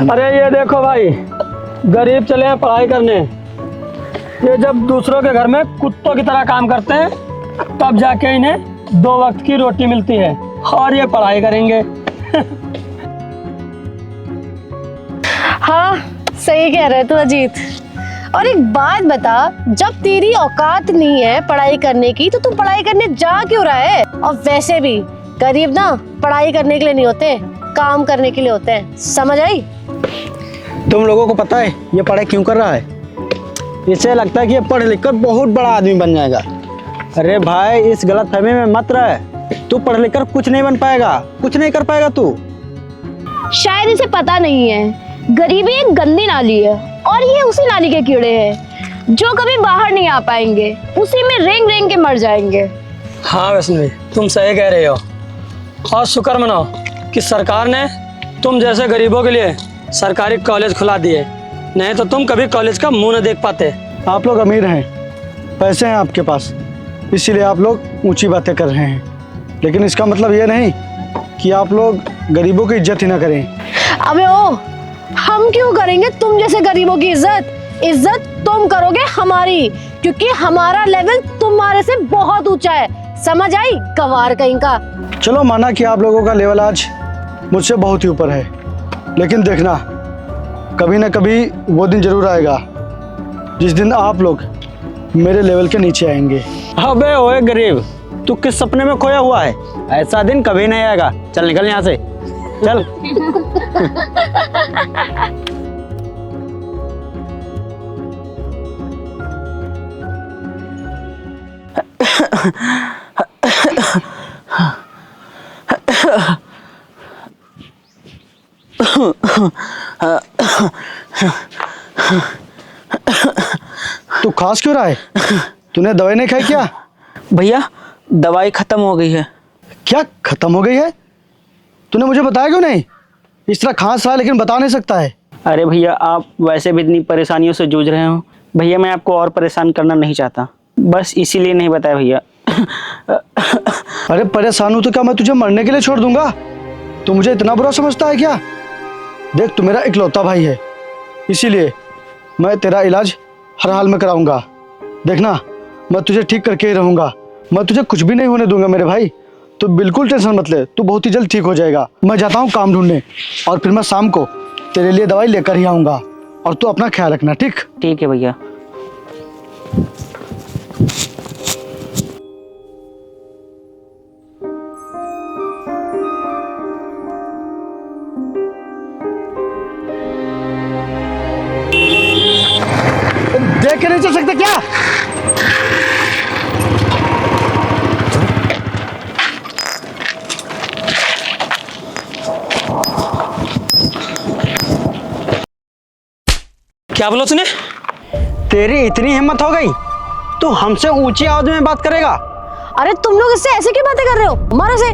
अरे ये देखो भाई, गरीब चले हैं पढ़ाई करने। ये जब दूसरों के घर में कुत्तों की तरह काम करते हैं तब जाके इन्हें 2 वक्त की रोटी मिलती है और ये पढ़ाई करेंगे। हाँ सही कह रहे तू अजीत। और एक बात बता, जब तेरी औकात नहीं है पढ़ाई करने की तो तू पढ़ाई करने जा क्यों रहा है? और वैसे भी गरीब ना पढ़ाई करने के लिए नहीं होते, काम करने के लिए होते हैं, समझ आई? तुम लोगों को पता है ये पढ़ाई क्यों कर रहा है? इसे लगता है कि ये पढ़ लिख कर बहुत बड़ा आदमी बन जाएगा। अरे भाई इस गलत फहमी में मत रह। तू पढ़ लिख कर कुछ नहीं बन पाएगा, कुछ नहीं कर पाएगा तू। शायद इसे पता नहीं है, गरीबी एक गंदी नाली है और ये उसी नाली के कीड़े हैं जो कभी बाहर नहीं आ पाएंगे, उसी में रेंग रेंग के मर जाएंगे। हाँ वैष्णवी, तुम सही कह रहे हो। और शुक्र मनाओ कि सरकार ने तुम जैसे गरीबों के लिए सरकारी कॉलेज खुला दिए, नहीं तो तुम कभी कॉलेज का मुंह न देख पाते। आप लोग अमीर हैं, पैसे हैं आपके पास, इसीलिए आप लोग ऊंची बातें कर रहे हैं, लेकिन इसका मतलब ये नहीं कि आप लोग गरीबों की इज्जत ही ना करें। अबे ओ, हम क्यों करेंगे तुम जैसे गरीबों की इज्जत? इज्जत तुम करोगे हमारी, क्योंकि हमारा लेवल तुम्हारे से बहुत ऊंचा है, समझ आई? गंवार कहीं का। चलो माना कि आप लोगों का लेवल आज मुझसे बहुत ही ऊपर है, लेकिन देखना कभी ना कभी वो दिन जरूर आएगा जिस दिन आप लोग मेरे लेवल के नीचे आएंगे। अबे ओए गरीब, तू किस सपने में खोया हुआ है? ऐसा दिन कभी नहीं आएगा। चल निकल यहाँ से, चल। तू खांस क्यों रहा है? तूने दवाई नहीं खाई क्या? भैया दवाई खत्म हो गई है। क्या खत्म हो गई है? तूने मुझे बताया क्यों नहीं? इस तरह खांस रहा है लेकिन बता नहीं सकता है। अरे भैया आप वैसे भी इतनी परेशानियों से जूझ रहे हो, भैया मैं आपको और परेशान करना नहीं चाहता, बस इसीलिए नहीं बताया भैया। अरे परेशान हूं तो क्या मैं तुझे मरने के लिए छोड़ दूंगा? तू मुझे इतना बुरा समझता है क्या? देख तू मेरा इकलौता भाई है, इसीलिए मैं तेरा इलाज हर हाल में कराऊंगा। देखना मैं तुझे ठीक करके ही रहूंगा, मैं तुझे कुछ भी नहीं होने दूंगा मेरे भाई। तू बिल्कुल टेंशन मत ले, तू बहुत ही जल्द ठीक हो जाएगा। मैं जाता हूँ काम ढूंढने और फिर मैं शाम को तेरे लिए दवाई लेकर ही आऊँगा, और तू अपना ख्याल रखना, ठीक? ठीक है भैया। देख के नहीं चल सकते क्या? क्या बोला तूने? तेरी इतनी हिम्मत हो गई, तू हमसे ऊंची आवाज में बात करेगा? अरे तुम लोग इससे ऐसे क्यों बातें कर रहे हो? मारो से।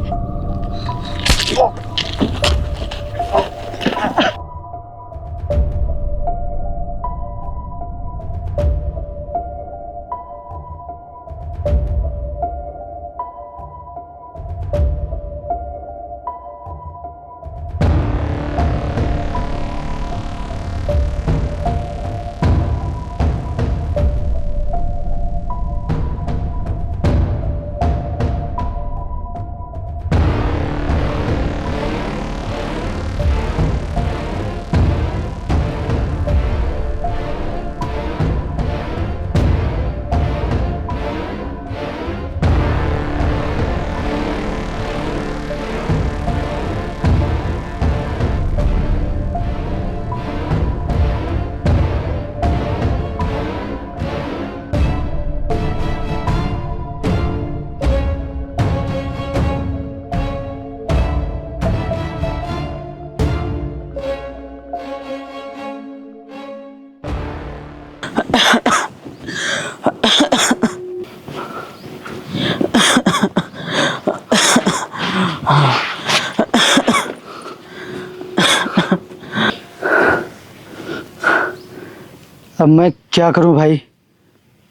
अब मैं क्या करूं भाई,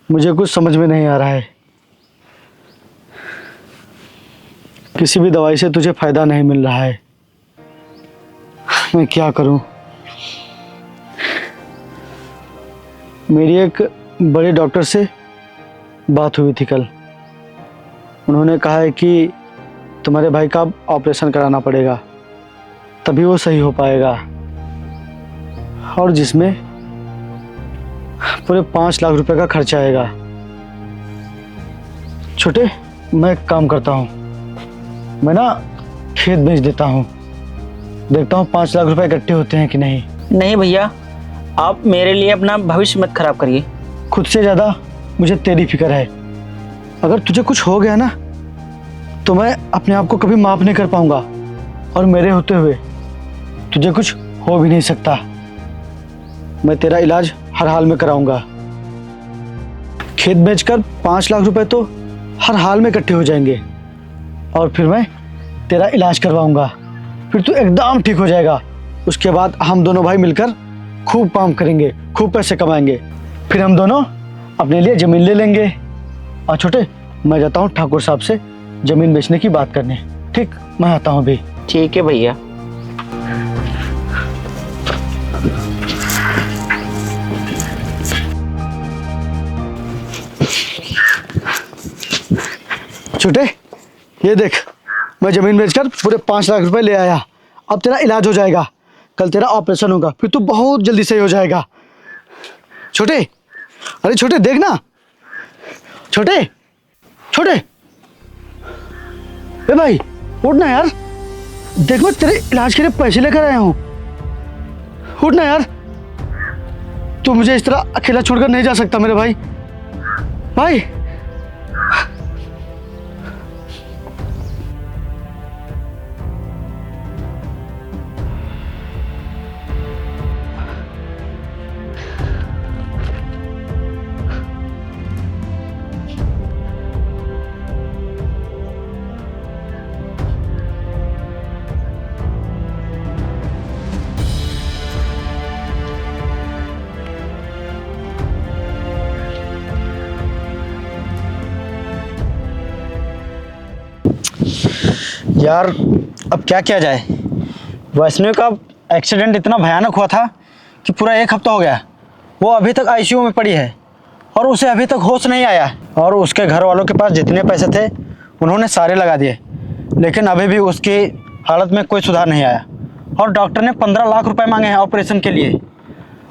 मुझे कुछ समझ में नहीं आ रहा है। किसी भी दवाई से तुझे फायदा नहीं मिल रहा है, मैं क्या करूं? मेरी एक बड़े डॉक्टर से बात हुई थी कल। उन्होंने कहा है कि तुम्हारे भाई का ऑपरेशन कराना पड़ेगा, तभी वो सही हो पाएगा, और जिसमें पूरे 5 लाख रुपए का खर्चा आएगा। छोटे, मैं एक काम करता हूँ, मैं ना खेत बेच देता हूँ, देखता हूँ 5 लाख रुपए इकट्ठे होते हैं कि नहीं। नहीं भैया, आप मेरे लिए अपना भविष्य मत खराब करिए। खुद से ज़्यादा मुझे तेरी फिक्र है। अगर तुझे कुछ हो गया ना तो मैं अपने आप को कभी माफ़ नहीं कर पाऊंगा, और मेरे होते हुए तुझे कुछ हो भी नहीं सकता। मैं तेरा इलाज हर हाल में कराऊंगा। खेत बेचकर 5 लाख रुपए तो हर हाल में इकट्ठे हो जाएंगे, और फिर मैं तेरा इलाज करवाऊंगा। फिर तू एकदम ठीक हो जाएगा। उसके बाद हम दोनों भाई मिलकर खूब काम करेंगे, खूब पैसे कमाएंगे। फिर हम दोनों अपने लिए ज़मीन ले लेंगे। और छोटे, मैं जाता हूँ ठाकुर साहब से ज़मीन बेचने की बात करने। ठीक, मैं आता हूँ अभी। ठीक है भैया। छोटे, ये देख, मैं ज़मीन बेचकर पूरे 5 लाख रुपए ले आया। अब तेरा इलाज हो जाएगा, कल तेरा ऑपरेशन होगा, फिर तू बहुत जल्दी सही हो जाएगा। छोटे, अरे छोटे देख ना, छोटे छोटे, ए भाई उठ ना यार, देख मैं तेरे इलाज के लिए पैसे लेकर आया हूँ। उठ ना यार, तू मुझे इस तरह अकेला छोड़कर नहीं जा सकता मेरे भाई। भाई यार, अब क्या किया जाए। वैष्णवी का एक्सीडेंट इतना भयानक हुआ था कि पूरा 1 हफ्ता हो गया। वो अभी तक आईसीयू में पड़ी है और उसे अभी तक होश नहीं आया। और उसके घर वालों के पास जितने पैसे थे उन्होंने सारे लगा दिए, लेकिन अभी भी उसकी हालत में कोई सुधार नहीं आया। और डॉक्टर ने 15 लाख रुपए मांगे हैं ऑपरेशन के लिए।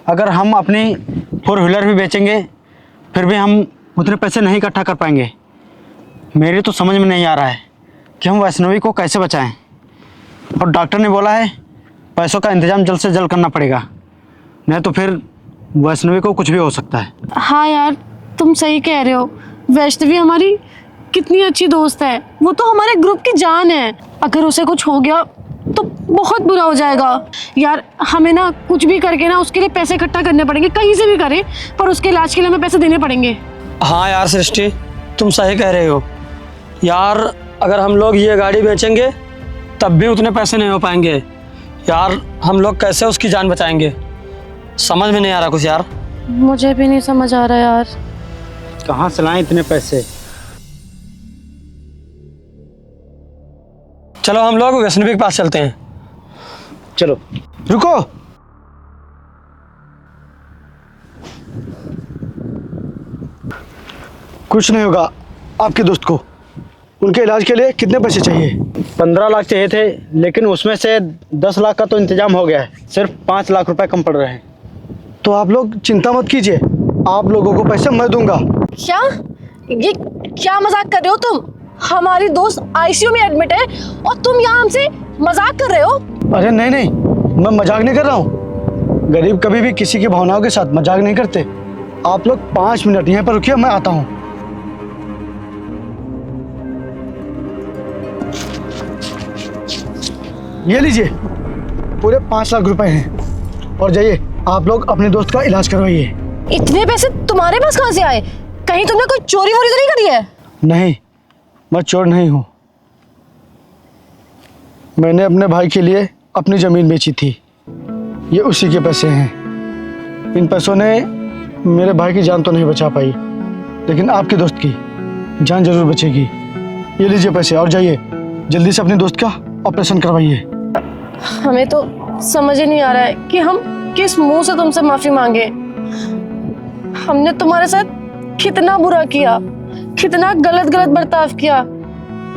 अगर हम अपनी 4 व्हीलर भी बेचेंगे फिर भी हम उतने पैसे नहीं इकट्ठा कर पाएंगे। मेरे तो समझ में नहीं आ रहा है कि हम वैष्णवी को कैसे बचाएं। और डॉक्टर ने बोला है पैसों का इंतजाम जल्द से जल्द करना पड़ेगा, नहीं तो फिर वैष्णवी को कुछ भी हो सकता है। हाँ यार, तुम सही कह रहे हो। वैष्णवी हमारी कितनी अच्छी दोस्त है, वो तो हमारे ग्रुप की जान है। अगर उसे कुछ हो गया तो बहुत बुरा हो जाएगा। यार हमें ना कुछ भी करके ना उसके लिए पैसे इकट्ठा करने पड़ेंगे, कहीं से भी करें, पर उसके इलाज के लिए हमें पैसे देने पड़ेंगे। हाँ यार सृष्टि, तुम सही कह रहे हो यार। अगर हम लोग ये गाड़ी बेचेंगे तब भी उतने पैसे नहीं हो पाएंगे यार। हम लोग कैसे उसकी जान बचाएंगे, समझ में नहीं आ रहा कुछ यार। मुझे भी नहीं समझ आ रहा यार। कहाँ से लाएं इतने पैसे। चलो हम लोग वैष्णवी के पास चलते हैं। चलो। रुको, कुछ नहीं होगा आपके दोस्त को। उनके इलाज के लिए कितने पैसे चाहिए? 15 लाख चाहिए थे, लेकिन उसमें से 10 लाख का तो इंतजाम हो गया है। सिर्फ 5 लाख रुपए कम पड़ रहे हैं। तो आप लोग चिंता मत कीजिए, आप लोगों को पैसे मैं दूंगा। क्या? ये क्या मजाक कर रहे हो तुम? हमारी दोस्त आईसीयू में एडमिट है और तुम यहाँ हमसे मजाक कर रहे हो? अरे नहीं नहीं, मैं मजाक नहीं कर रहा हूँ। गरीब कभी भी किसी की भावनाओं के साथ मजाक नहीं करते। आप लोग 5 मिनट यहीं पर रुकिए, मैं आता हूँ। ये लीजिए, पूरे 5 लाख रुपए हैं, और जाइए आप लोग अपने दोस्त का इलाज करवाइए। इतने पैसे तुम्हारे पास कहाँ से आए? कहीं तुमने कोई चोरी वोरी तो नहीं करी है? नहीं, मैं चोर नहीं हूँ। मैंने अपने भाई के लिए अपनी ज़मीन बेची थी, ये उसी के पैसे हैं। इन पैसों ने मेरे भाई की जान तो नहीं बचा पाई, लेकिन आपके दोस्त की जान जरूर बचेगी। ये लीजिए पैसे, और जाइए जल्दी से अपने दोस्त का ऑपरेशन करवाइए। हमें तो समझ ही नहीं आ रहा है कि हम किस मुंह से तुमसे माफी मांगे। हमने तुम्हारे साथ कितना बुरा किया, कितना गलत गलत बर्ताव किया,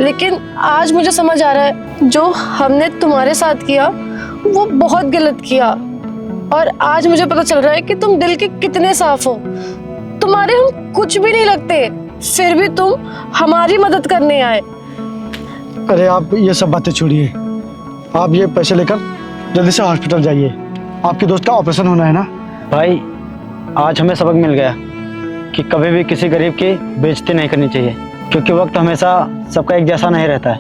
लेकिन आज मुझे समझ आ रहा है जो हमने तुम्हारे साथ किया वो बहुत गलत किया। और आज मुझे पता चल रहा है कि तुम दिल के कितने साफ हो। तुम्हारे हम कुछ भी नहीं लगते, फिर भी तुम हमारी मदद करने आए। अरे आप ये सब बातें छोड़िए, आप ये पैसे लेकर जल्दी से हॉस्पिटल जाइए, आपके दोस्त का ऑपरेशन होना है ना। भाई आज हमें सबक मिल गया कि कभी भी किसी गरीब की बेइज्जती नहीं करनी चाहिए, क्योंकि वक्त हमेशा सबका एक जैसा नहीं रहता है।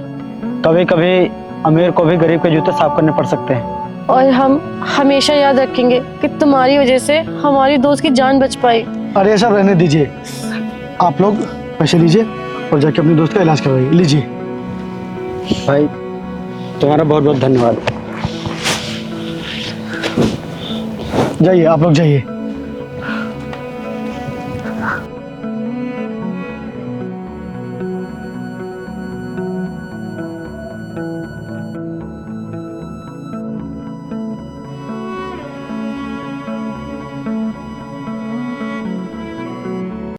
कभी कभी अमीर को भी गरीब के जूते साफ करने पड़ सकते हैं। और हम हमेशा याद रखेंगे कि तुम्हारी वजह से हमारी दोस्त की जान बच पाई। अरे ये सब रहने दीजिए, आप लोग पैसे लीजिए और जाके अपने दोस्त का इलाज करवाइए। लीजिए। भाई तुम्हारा बहुत बहुत धन्यवाद। जाइए, आप लोग जाइए।